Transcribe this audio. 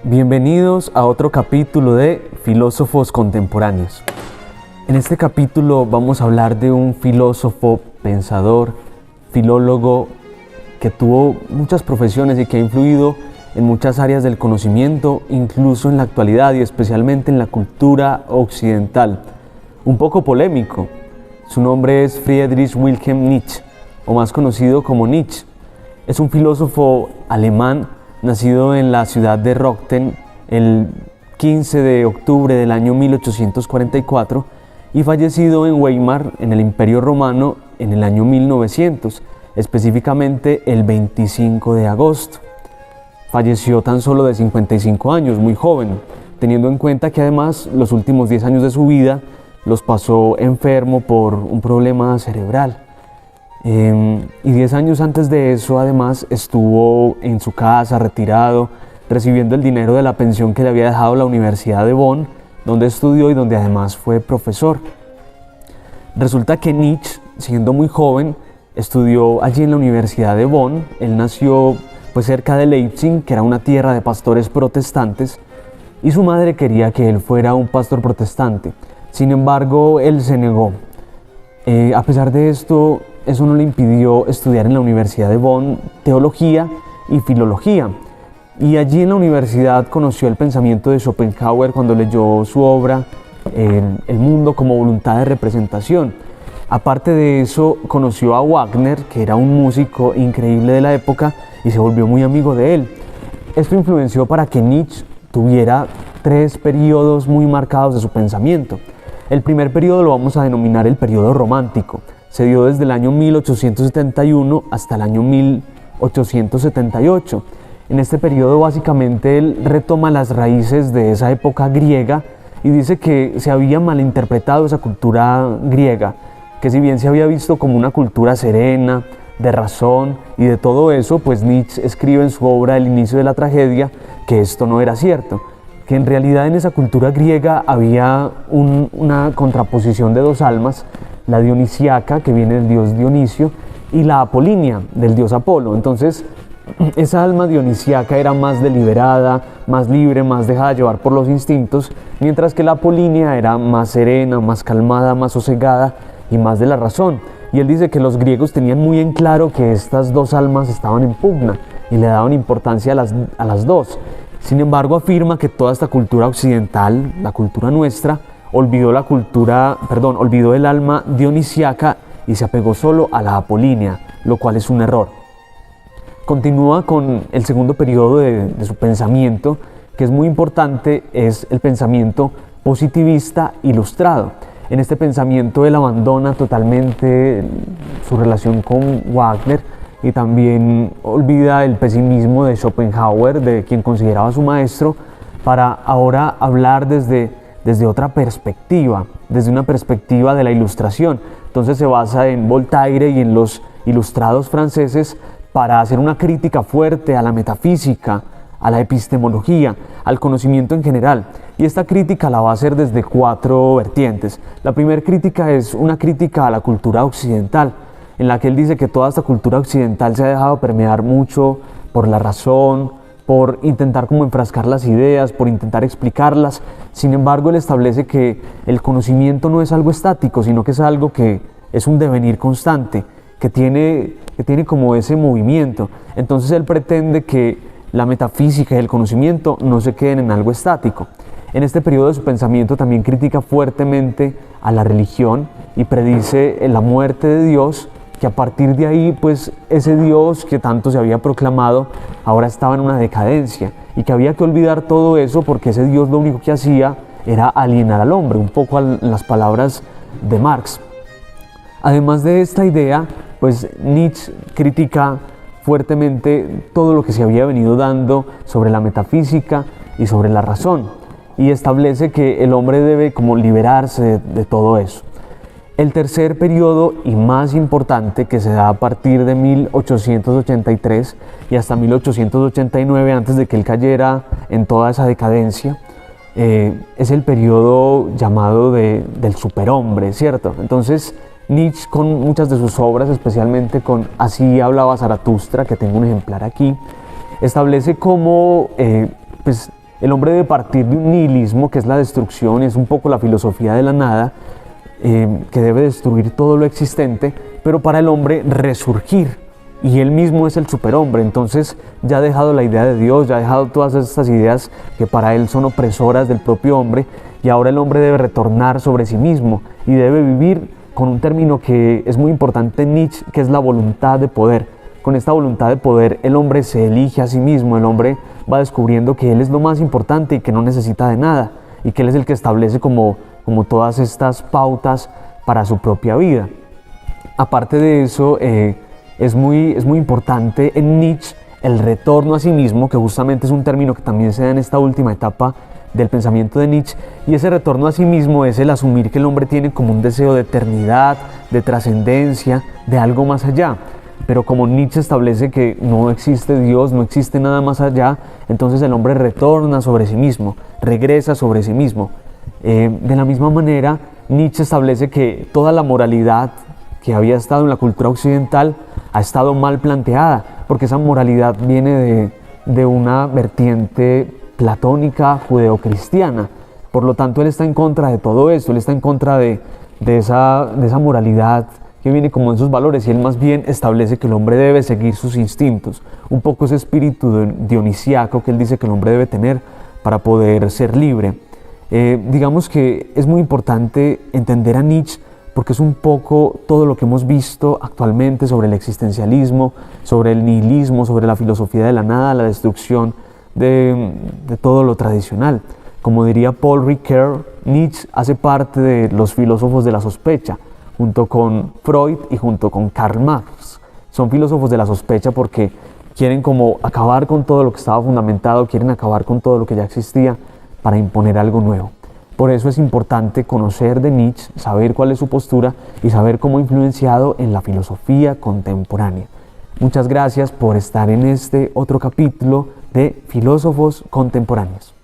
Bienvenidos a otro capítulo de Filósofos Contemporáneos. En este capítulo vamos a hablar de un filósofo, pensador, filólogo que tuvo muchas profesiones y que ha influido en muchas áreas del conocimiento, incluso en la actualidad y especialmente en la cultura occidental. Un poco polémico. Su nombre es Friedrich Wilhelm Nietzsche, o más conocido como Nietzsche. Es un filósofo alemán nacido en la ciudad de Röntgen el 15 de octubre del año 1844 y fallecido en Weimar, en el Imperio Romano, en el año 1900, específicamente el 25 de agosto. Falleció tan solo de 55 años, muy joven, teniendo en cuenta que además los últimos 10 años de su vida los pasó enfermo por un problema cerebral. Y 10 años antes de eso, además, estuvo en su casa, retirado, recibiendo el dinero de la pensión que le había dejado la Universidad de Bonn, donde estudió y donde además fue profesor. Resulta que Nietzsche, siendo muy joven, estudió allí en la Universidad de Bonn. Él nació pues cerca de Leipzig, que era una tierra de pastores protestantes, y su madre quería que él fuera un pastor protestante. Sin embargo, él se negó. A pesar de esto, eso no le impidió estudiar en la Universidad de Bonn teología y filología. Y allí en la universidad conoció el pensamiento de Schopenhauer cuando leyó su obra El mundo como voluntad de representación. Aparte de eso, conoció a Wagner, que era un músico increíble de la época, y se volvió muy amigo de él. Esto influenció para que Nietzsche tuviera 3 periodos muy marcados de su pensamiento. El primer periodo lo vamos a denominar el periodo romántico. Se dio desde el año 1871 hasta el año 1878. En este periodo básicamente él retoma las raíces de esa época griega y dice que se había malinterpretado esa cultura griega, que si bien se había visto como una cultura serena, de razón y de todo eso, pues Nietzsche escribe en su obra El inicio de la tragedia que esto no era cierto, que en realidad en esa cultura griega había una contraposición de 2 almas, la dionisiaca, que viene del dios Dionisio, y la apolínea, del dios Apolo. Entonces, esa alma dionisiaca era más deliberada, más libre, más dejada llevar por los instintos, mientras que la apolínea era más serena, más calmada, más sosegada y más de la razón. Y él dice que los griegos tenían muy en claro que estas 2 almas estaban en pugna y le daban importancia a las 2. Sin embargo, afirma que toda esta cultura occidental, la cultura nuestra, olvidó el alma dionisiaca y se apegó solo a la apolínea, lo cual es un error. Continúa con el segundo periodo de su pensamiento, que es muy importante, es el pensamiento positivista ilustrado. En este pensamiento él abandona totalmente su relación con Wagner y también olvida el pesimismo de Schopenhauer, de quien consideraba su maestro, para ahora hablar desde otra perspectiva, desde una perspectiva de la ilustración. Entonces se basa en Voltaire y en los ilustrados franceses para hacer una crítica fuerte a la metafísica, a la epistemología, al conocimiento en general. Y esta crítica la va a hacer desde 4 vertientes. La primera crítica es una crítica a la cultura occidental, en la que él dice que toda esta cultura occidental se ha dejado permear mucho por la razón, por intentar como enfrascar las ideas, por intentar explicarlas. Sin embargo, él establece que el conocimiento no es algo estático, sino que es algo que es un devenir constante, que tiene como ese movimiento. Entonces él pretende que la metafísica y el conocimiento no se queden en algo estático. En este periodo de su pensamiento también critica fuertemente a la religión y predice la muerte de Dios, que a partir de ahí, pues ese Dios que tanto se había proclamado ahora estaba en una decadencia y que había que olvidar todo eso porque ese Dios lo único que hacía era alienar al hombre, un poco en las palabras de Marx. Además de esta idea, pues Nietzsche critica fuertemente todo lo que se había venido dando sobre la metafísica y sobre la razón, y establece que el hombre debe como liberarse de todo eso. El tercer periodo y más importante, que se da a partir de 1883 y hasta 1889, antes de que él cayera en toda esa decadencia, es el periodo llamado del superhombre, ¿cierto? Entonces, Nietzsche, con muchas de sus obras, especialmente con Así hablaba Zaratustra, que tengo un ejemplar aquí, establece cómo pues, el hombre debe partir de un nihilismo, que es la destrucción, es un poco la filosofía de la nada, que debe destruir todo lo existente, pero para el hombre resurgir, y él mismo es el superhombre. Entonces ya ha dejado la idea de Dios, ya ha dejado todas estas ideas que para él son opresoras del propio hombre, y ahora el hombre debe retornar sobre sí mismo y debe vivir con un término que es muy importante en Nietzsche, que es la voluntad de poder. Con esta voluntad de poder el hombre se elige a sí mismo, el hombre va descubriendo que él es lo más importante y que no necesita de nada, y que él es el que establece como todas estas pautas para su propia vida. Aparte de eso, es muy importante en Nietzsche el retorno a sí mismo, que justamente es un término que también se da en esta última etapa del pensamiento de Nietzsche, y ese retorno a sí mismo es el asumir que el hombre tiene como un deseo de eternidad, de trascendencia, de algo más allá. Pero como Nietzsche establece que no existe Dios, no existe nada más allá, entonces el hombre retorna sobre sí mismo, regresa sobre sí mismo. De la misma manera, Nietzsche establece que toda la moralidad que había estado en la cultura occidental ha estado mal planteada, porque esa moralidad viene de una vertiente platónica judeocristiana. Por lo tanto, él está en contra de todo esto, él está en contra de esa moralidad que viene como de esos valores, y él más bien establece que el hombre debe seguir sus instintos, un poco ese espíritu dionisiaco que él dice que el hombre debe tener para poder ser libre. Digamos que es muy importante entender a Nietzsche, porque es un poco todo lo que hemos visto actualmente sobre el existencialismo, sobre el nihilismo, sobre la filosofía de la nada, la destrucción de todo lo tradicional. Como diría Paul Ricoeur, Nietzsche hace parte de los filósofos de la sospecha, junto con Freud y junto con Karl Marx. Son filósofos de la sospecha porque quieren como acabar con todo lo que estaba fundamentado, quieren acabar con todo lo que ya existía para imponer algo nuevo. Por eso es importante conocer de Nietzsche, saber cuál es su postura y saber cómo ha influenciado en la filosofía contemporánea. Muchas gracias por estar en este otro capítulo de Filósofos Contemporáneos.